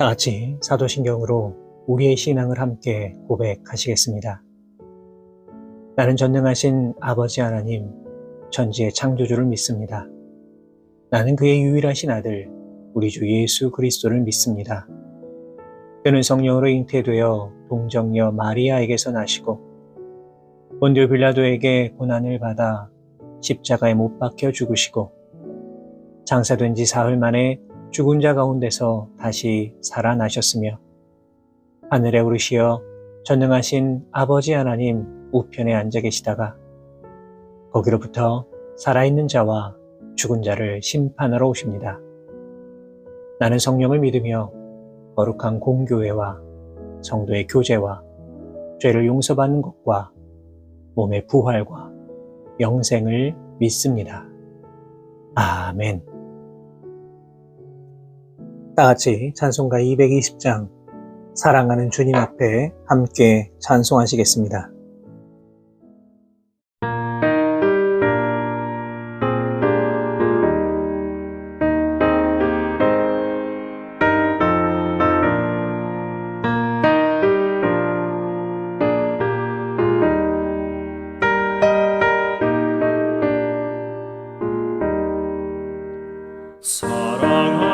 다 같이 사도신경으로 우리의 신앙을 함께 고백하시겠습니다. 나는 전능하신 아버지 하나님, 천지의 창조주를 믿습니다. 나는 그의 유일하신 아들, 우리 주 예수 그리스도를 믿습니다. 그는 성령으로 잉태되어 동정녀 마리아에게서 나시고 본디오 빌라도에게 고난을 받아 십자가에 못 박혀 죽으시고 장사된 지 사흘 만에 죽은 자 가운데서 다시 살아나셨으며 하늘에 오르시어 전능하신 아버지 하나님 우편에 앉아 계시다가 거기로부터 살아있는 자와 죽은 자를 심판하러 오십니다. 나는 성령을 믿으며 거룩한 공교회와 성도의 교제와 죄를 용서받는 것과 몸의 부활과 영생을 믿습니다. 아멘. 다 같이 찬송가 220장 사랑하는 주님 앞에 함께 찬송하시겠습니다.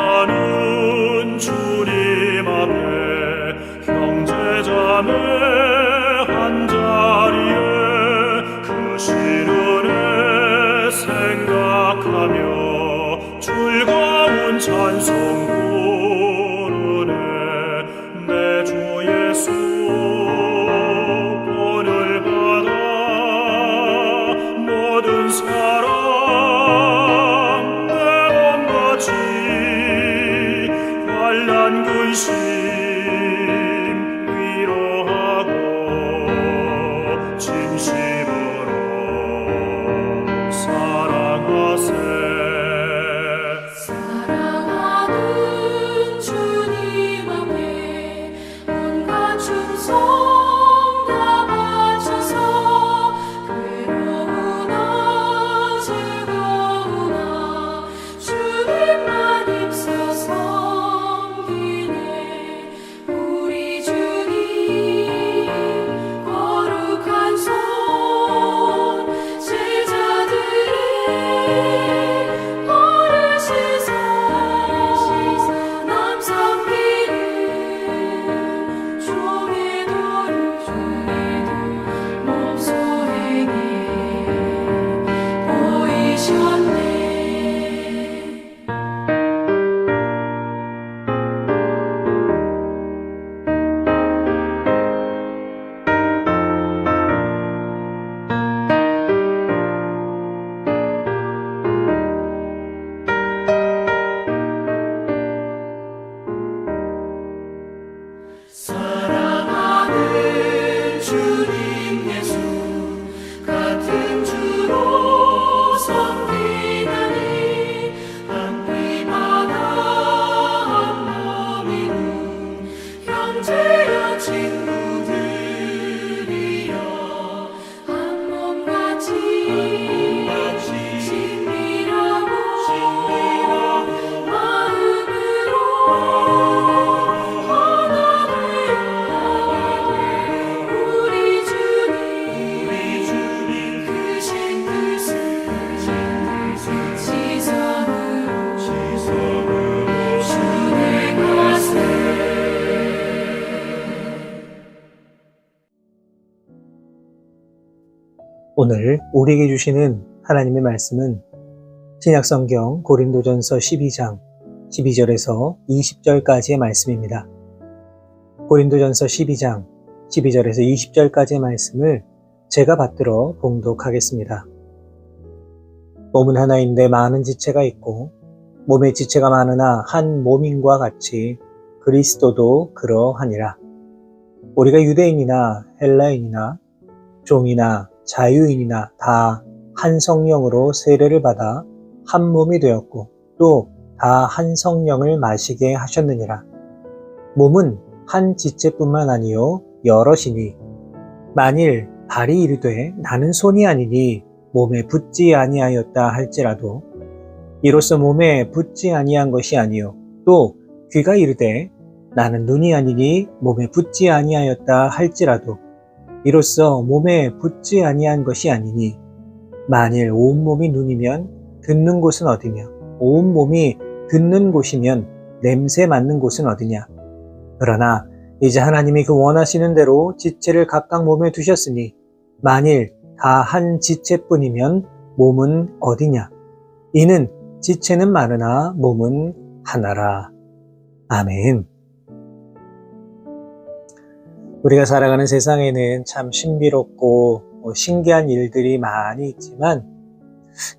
사랑하는 주님 앞에 형제자매 한자리에 그 신은혜 생각하며 즐거운 찬송 부르네. 내 주 예수 본을 받아 모든 사랑 환난 근심 위로하고 진심으로 사랑하세. 사랑하는 주님 앞에 온갖 충성 다 바쳐서 괴로우나 즐거우나 주님만 입서서 사랑하는 주님 예수 같은 주로 섬기다니 한 피마다 한 몸이군 형제여 친구들이여 한 몸같이 친밀하고 마음으로 오늘 우리에게 주시는 하나님의 말씀은 신약성경 고린도전서 12장 12절에서 20절까지의 말씀입니다. 고린도전서 12장 12절에서 20절까지의 말씀을 제가 받들어 봉독하겠습니다. 몸은 하나인데 많은 지체가 있고 몸의 지체가 많으나 한 몸인과 같이 그리스도도 그러하니라. 우리가 유대인이나 헬라인이나 종이나 자유인이나 다 한 성령으로 세례를 받아 한 몸이 되었고 또 다 한 성령을 마시게 하셨느니라. 몸은 한 지체뿐만 아니요 여럿이니 만일 발이 이르되 나는 손이 아니니 몸에 붙지 아니하였다 할지라도 이로써 몸에 붙지 아니한 것이 아니요 또 귀가 이르되 나는 눈이 아니니 몸에 붙지 아니하였다 할지라도 이로써 몸에 붙지 아니한 것이 아니니 만일 온 몸이 눈이면 듣는 곳은 어디냐 온 몸이 듣는 곳이면 냄새 맡는 곳은 어디냐 그러나 이제 하나님이 그 원하시는 대로 지체를 각각 몸에 두셨으니 만일 다 한 지체뿐이면 몸은 어디냐 이는 지체는 많으나 몸은 하나라. 아멘. 우리가 살아가는 세상에는 참 신비롭고 신기한 일들이 많이 있지만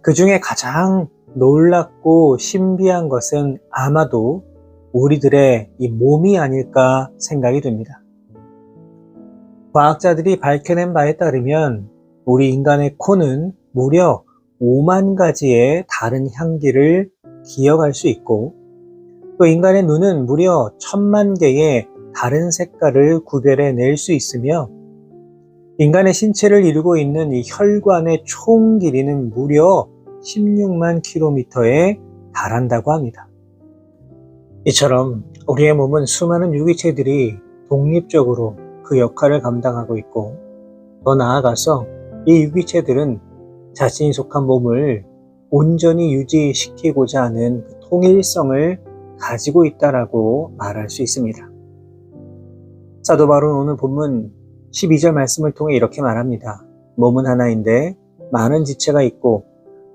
그 중에 가장 놀랍고 신비한 것은 아마도 우리들의 이 몸이 아닐까 생각이 됩니다. 과학자들이 밝혀낸 바에 따르면 우리 인간의 코는 무려 5만 가지의 다른 향기를 기억할 수 있고 또 인간의 눈은 무려 1000만 개의 다른 색깔을 구별해 낼 수 있으며 인간의 신체를 이루고 있는 이 혈관의 총 길이는 무려 16만 킬로미터에 달한다고 합니다. 이처럼 우리의 몸은 수많은 유기체들이 독립적으로 그 역할을 감당하고 있고 더 나아가서 이 유기체들은 자신이 속한 몸을 온전히 유지시키고자 하는 통일성을 가지고 있다라고 말할 수 있습니다. 사도 바울은 오늘 본문 12절 말씀을 통해 이렇게 말합니다. 몸은 하나인데 많은 지체가 있고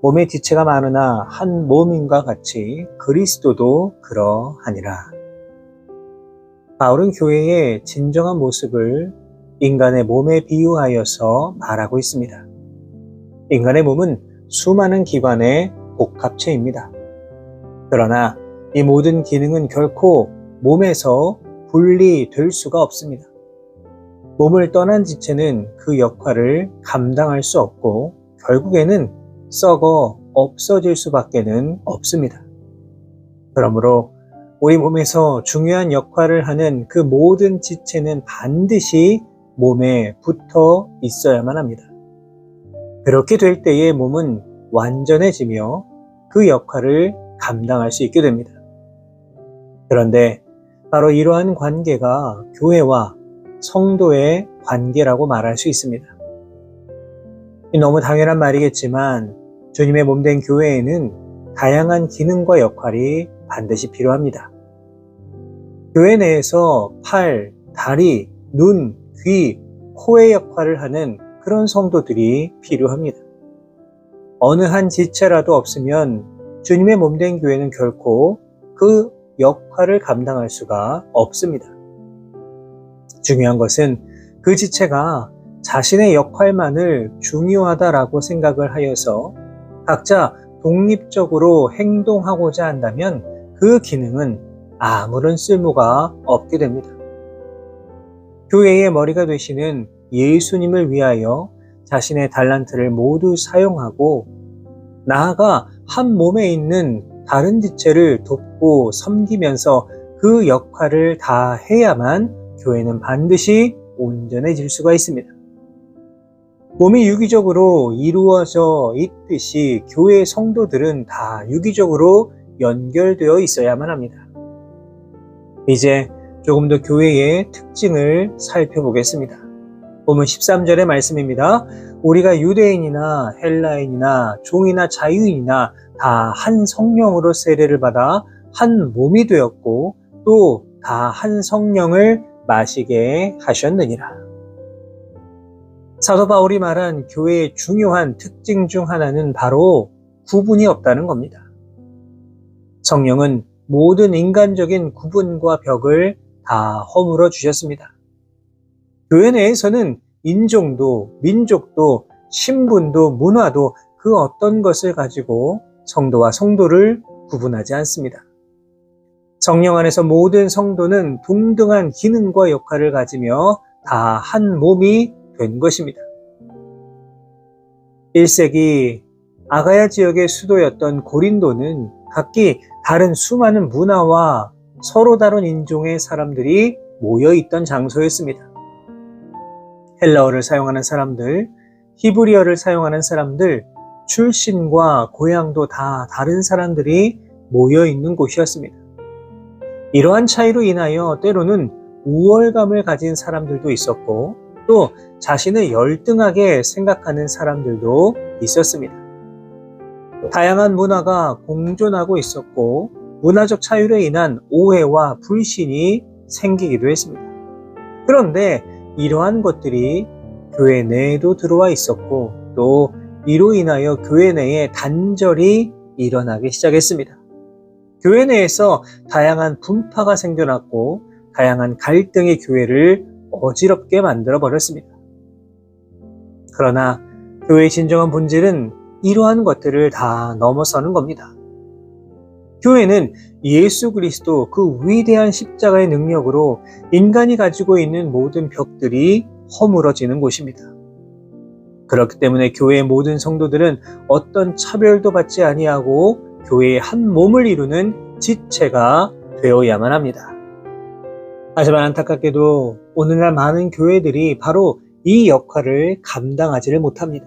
몸의 지체가 많으나 한 몸인과 같이 그리스도도 그러하니라. 바울은 교회의 진정한 모습을 인간의 몸에 비유하여서 말하고 있습니다. 인간의 몸은 수많은 기관의 복합체입니다. 그러나 이 모든 기능은 결코 몸에서 분리될 수가 없습니다. 몸을 떠난 지체는 그 역할을 감당할 수 없고 결국에는 썩어 없어질 수밖에는 없습니다. 그러므로 우리 몸에서 중요한 역할을 하는 그 모든 지체는 반드시 몸에 붙어 있어야만 합니다. 그렇게 될 때에 몸은 완전해지며 그 역할을 감당할 수 있게 됩니다. 그런데 바로 이러한 관계가 교회와 성도의 관계라고 말할 수 있습니다. 너무 당연한 말이겠지만 주님의 몸된 교회에는 다양한 기능과 역할이 반드시 필요합니다. 교회 내에서 팔, 다리, 눈, 귀, 코의 역할을 하는 그런 성도들이 필요합니다. 어느 한 지체라도 없으면 주님의 몸된 교회는 결코 그 역할을 감당할 수가 없습니다. 중요한 것은 그 지체가 자신의 역할만을 중요하다라고 생각을 하여서 각자 독립적으로 행동하고자 한다면 그 기능은 아무런 쓸모가 없게 됩니다. 교회의 머리가 되시는 예수님을 위하여 자신의 달란트를 모두 사용하고 나아가 한 몸에 있는 다른 지체를 돕고 섬기면서 그 역할을 다 해야만 교회는 반드시 온전해질 수가 있습니다. 몸이 유기적으로 이루어져 있듯이 교회의 성도들은 다 유기적으로 연결되어 있어야만 합니다. 이제 조금 더 교회의 특징을 살펴보겠습니다. 본문 13절의 말씀입니다. 우리가 유대인이나 헬라인이나 종이나 자유인이나 다 한 성령으로 세례를 받아 한 몸이 되었고 또 다 한 성령을 마시게 하셨느니라. 사도 바울이 말한 교회의 중요한 특징 중 하나는 바로 구분이 없다는 겁니다. 성령은 모든 인간적인 구분과 벽을 다 허물어 주셨습니다. 교회 내에서는 인종도, 민족도, 신분도, 문화도 그 어떤 것을 가지고 성도와 성도를 구분하지 않습니다. 성령 안에서 모든 성도는 동등한 기능과 역할을 가지며 다 한 몸이 된 것입니다. 1세기 아가야 지역의 수도였던 고린도는 각기 다른 수많은 문화와 서로 다른 인종의 사람들이 모여있던 장소였습니다. 헬라어를 사용하는 사람들, 히브리어를 사용하는 사람들, 출신과 고향도 다 다른 사람들이 모여있는 곳이었습니다. 이러한 차이로 인하여 때로는 우월감을 가진 사람들도 있었고 또 자신을 열등하게 생각하는 사람들도 있었습니다. 다양한 문화가 공존하고 있었고 문화적 차이로 인한 오해와 불신이 생기기도 했습니다. 그런데 이러한 것들이 교회 내에도 들어와 있었고 또 이로 인하여 교회 내에 단절이 일어나기 시작했습니다. 교회 내에서 다양한 분파가 생겨났고 다양한 갈등의 교회를 어지럽게 만들어 버렸습니다. 그러나 교회의 진정한 본질은 이러한 것들을 다 넘어서는 겁니다. 교회는 예수 그리스도 그 위대한 십자가의 능력으로 인간이 가지고 있는 모든 벽들이 허물어지는 곳입니다. 그렇기 때문에 교회의 모든 성도들은 어떤 차별도 받지 아니하고 교회의 한 몸을 이루는 지체가 되어야만 합니다. 하지만 안타깝게도 오늘날 많은 교회들이 바로 이 역할을 감당하지를 못합니다.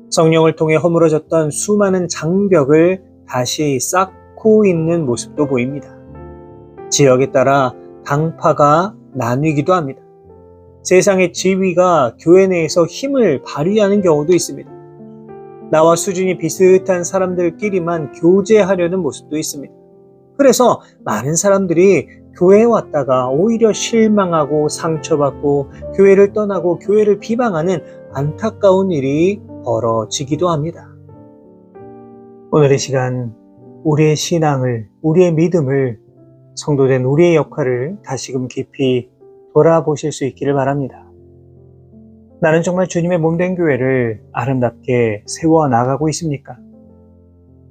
성령을 통해 허물어졌던 수많은 장벽을 다시 쌓고 있는 모습도 보입니다. 지역에 따라 당파가 나뉘기도 합니다. 세상의 지위가 교회 내에서 힘을 발휘하는 경우도 있습니다. 나와 수준이 비슷한 사람들끼리만 교제하려는 모습도 있습니다. 그래서 많은 사람들이 교회에 왔다가 오히려 실망하고 상처받고 교회를 떠나고 교회를 비방하는 안타까운 일이 벌어지기도 합니다. 오늘 이 시간 우리의 신앙을, 우리의 믿음을, 성도된 우리의 역할을 다시금 깊이 돌아보실 수 있기를 바랍니다. 나는 정말 주님의 몸된 교회를 아름답게 세워나가고 있습니까?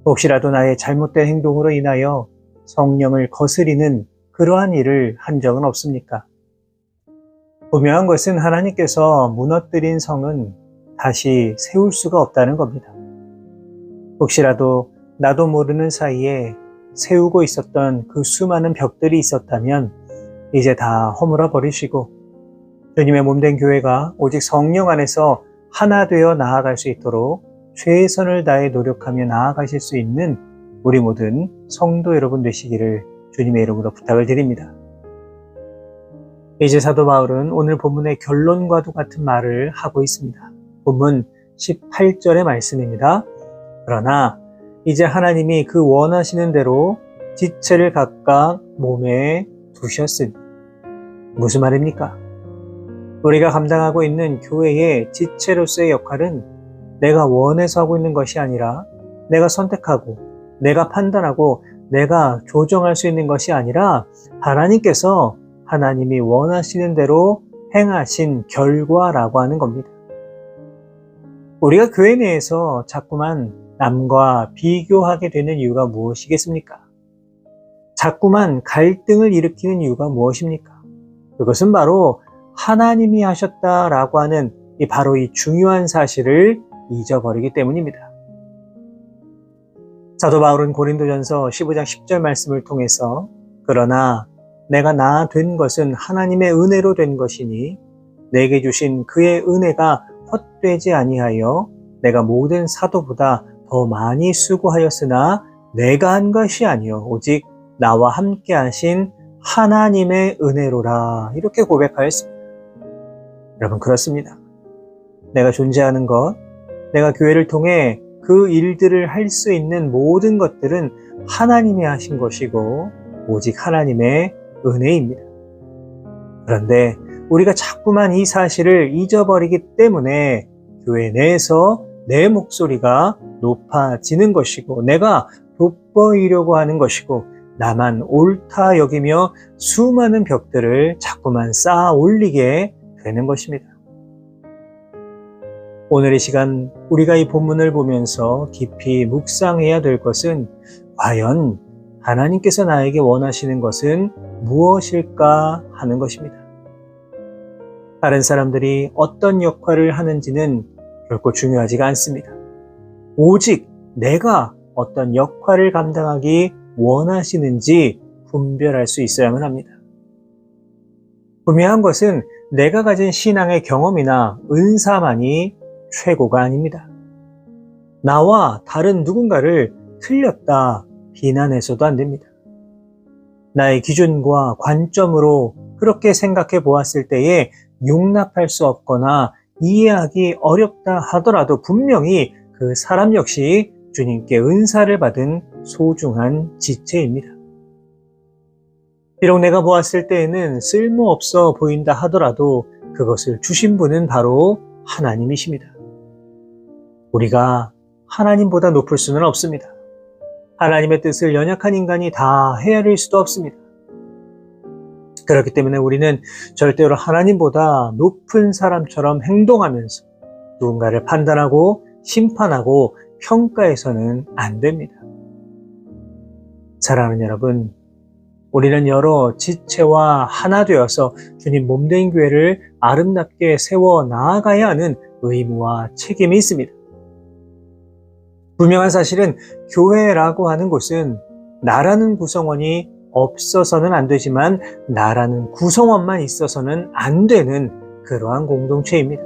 혹시라도 나의 잘못된 행동으로 인하여 성령을 거스리는 그러한 일을 한 적은 없습니까? 분명한 것은 하나님께서 무너뜨린 성은 다시 세울 수가 없다는 겁니다. 혹시라도 나도 모르는 사이에 세우고 있었던 그 수많은 벽들이 있었다면 이제 다 허물어 버리시고 주님의 몸된 교회가 오직 성령 안에서 하나 되어 나아갈 수 있도록 최선을 다해 노력하며 나아가실 수 있는 우리 모든 성도 여러분 되시기를 주님의 이름으로 부탁을 드립니다. 이제 사도 바울은 오늘 본문의 결론과도 같은 말을 하고 있습니다. 본문 18절의 말씀입니다. 그러나 이제 하나님이 그 원하시는 대로 지체를 각각 몸에 두셨으니. 무슨 말입니까? 우리가 감당하고 있는 교회의 지체로서의 역할은 내가 원해서 하고 있는 것이 아니라 내가 선택하고 내가 판단하고 내가 조정할 수 있는 것이 아니라 하나님께서 하나님이 원하시는 대로 행하신 결과라고 하는 겁니다. 우리가 교회 내에서 자꾸만 남과 비교하게 되는 이유가 무엇이겠습니까? 자꾸만 갈등을 일으키는 이유가 무엇입니까? 그것은 바로 하나님이 하셨다라고 하는 바로 이 중요한 사실을 잊어버리기 때문입니다. 사도 바울은 고린도전서 15장 10절 말씀을 통해서 그러나 내가 나 된 것은 하나님의 은혜로 된 것이니 내게 주신 그의 은혜가 헛되지 아니하여 내가 모든 사도보다 더 많이 수고하였으나 내가 한 것이 아니요 오직 나와 함께 하신 하나님의 은혜로라 이렇게 고백하였습니다. 여러분 그렇습니다. 내가 존재하는 것, 내가 교회를 통해 그 일들을 할 수 있는 모든 것들은 하나님이 하신 것이고 오직 하나님의 은혜입니다. 그런데 우리가 자꾸만 이 사실을 잊어버리기 때문에 교회 내에서 내 목소리가 높아지는 것이고 내가 돋보이려고 하는 것이고 나만 옳다 여기며 수많은 벽들을 자꾸만 쌓아 올리게 되는 것입니다. 오늘 이 시간 우리가 이 본문을 보면서 깊이 묵상해야 될 것은 과연 하나님께서 나에게 원하시는 것은 무엇일까 하는 것입니다. 다른 사람들이 어떤 역할을 하는지는 결코 중요하지가 않습니다. 오직 내가 어떤 역할을 감당하기 원하시는지 분별할 수 있어야만 합니다. 분명한 것은 내가 가진 신앙의 경험이나 은사만이 최고가 아닙니다. 나와 다른 누군가를 틀렸다 비난해서도 안 됩니다. 나의 기준과 관점으로 그렇게 생각해 보았을 때에 용납할 수 없거나 이해하기 어렵다 하더라도 분명히 그 사람 역시 주님께 은사를 받은 소중한 지체입니다. 비록 내가 보았을 때에는 쓸모없어 보인다 하더라도 그것을 주신 분은 바로 하나님이십니다. 우리가 하나님보다 높을 수는 없습니다. 하나님의 뜻을 연약한 인간이 다 헤아릴 수도 없습니다. 그렇기 때문에 우리는 절대로 하나님보다 높은 사람처럼 행동하면서 누군가를 판단하고 심판하고 평가해서는 안 됩니다. 사랑하는 여러분, 우리는 여러 지체와 하나 되어서 주님 몸된 교회를 아름답게 세워 나아가야 하는 의무와 책임이 있습니다. 분명한 사실은 교회라고 하는 곳은 나라는 구성원이 없어서는 안 되지만 나라는 구성원만 있어서는 안 되는 그러한 공동체입니다.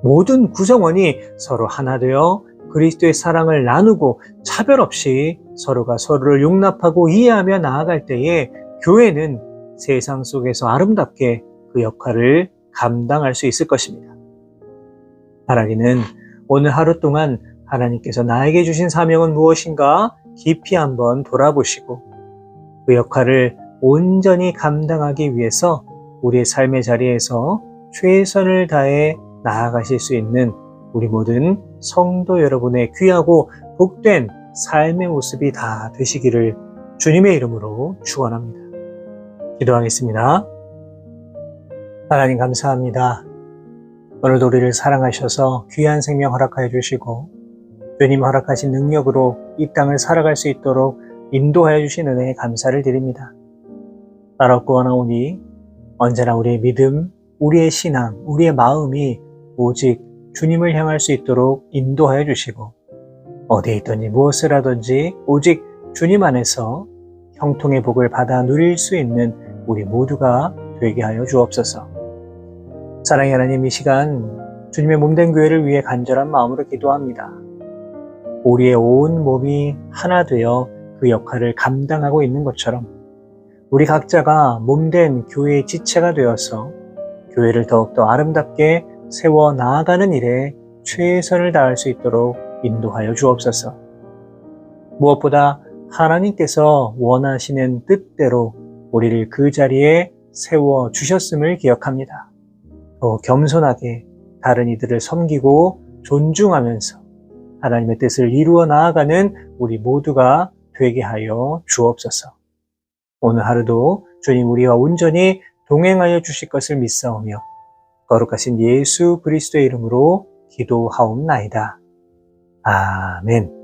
모든 구성원이 서로 하나 되어 그리스도의 사랑을 나누고 차별 없이 서로가 서로를 용납하고 이해하며 나아갈 때에 교회는 세상 속에서 아름답게 그 역할을 감당할 수 있을 것입니다. 바라기는 오늘 하루 동안 하나님께서 나에게 주신 사명은 무엇인가 깊이 한번 돌아보시고 그 역할을 온전히 감당하기 위해서 우리의 삶의 자리에서 최선을 다해 나아가실 수 있는 우리 모든 성도 여러분의 귀하고 복된 삶의 모습이 다 되시기를 주님의 이름으로 축원합니다. 기도하겠습니다. 하나님 감사합니다. 오늘도 우리를 사랑하셔서 귀한 생명 허락하여 주시고 주님 허락하신 능력으로 이 땅을 살아갈 수 있도록 인도하여 주신 은혜에 감사를 드립니다. 따라옵고 원하오니 언제나 우리의 믿음, 우리의 신앙, 우리의 마음이 오직 주님을 향할 수 있도록 인도하여 주시고 어디에 있든지 무엇을 하든지 오직 주님 안에서 형통의 복을 받아 누릴 수 있는 우리 모두가 되게 하여 주옵소서. 사랑의 하나님, 이 시간 주님의 몸된 교회를 위해 간절한 마음으로 기도합니다. 우리의 온 몸이 하나 되어 그 역할을 감당하고 있는 것처럼 우리 각자가 몸된 교회의 지체가 되어서 교회를 더욱더 아름답게 세워 나아가는 일에 최선을 다할 수 있도록 인도하여 주옵소서. 무엇보다 하나님께서 원하시는 뜻대로 우리를 그 자리에 세워 주셨음을 기억합니다. 더 겸손하게 다른 이들을 섬기고 존중하면서 하나님의 뜻을 이루어 나아가는 우리 모두가 되게 하여 주옵소서. 오늘 하루도 주님 우리와 온전히 동행하여 주실 것을 믿사오며 거룩하신 예수 그리스도의 이름으로 기도하옵나이다. 아멘.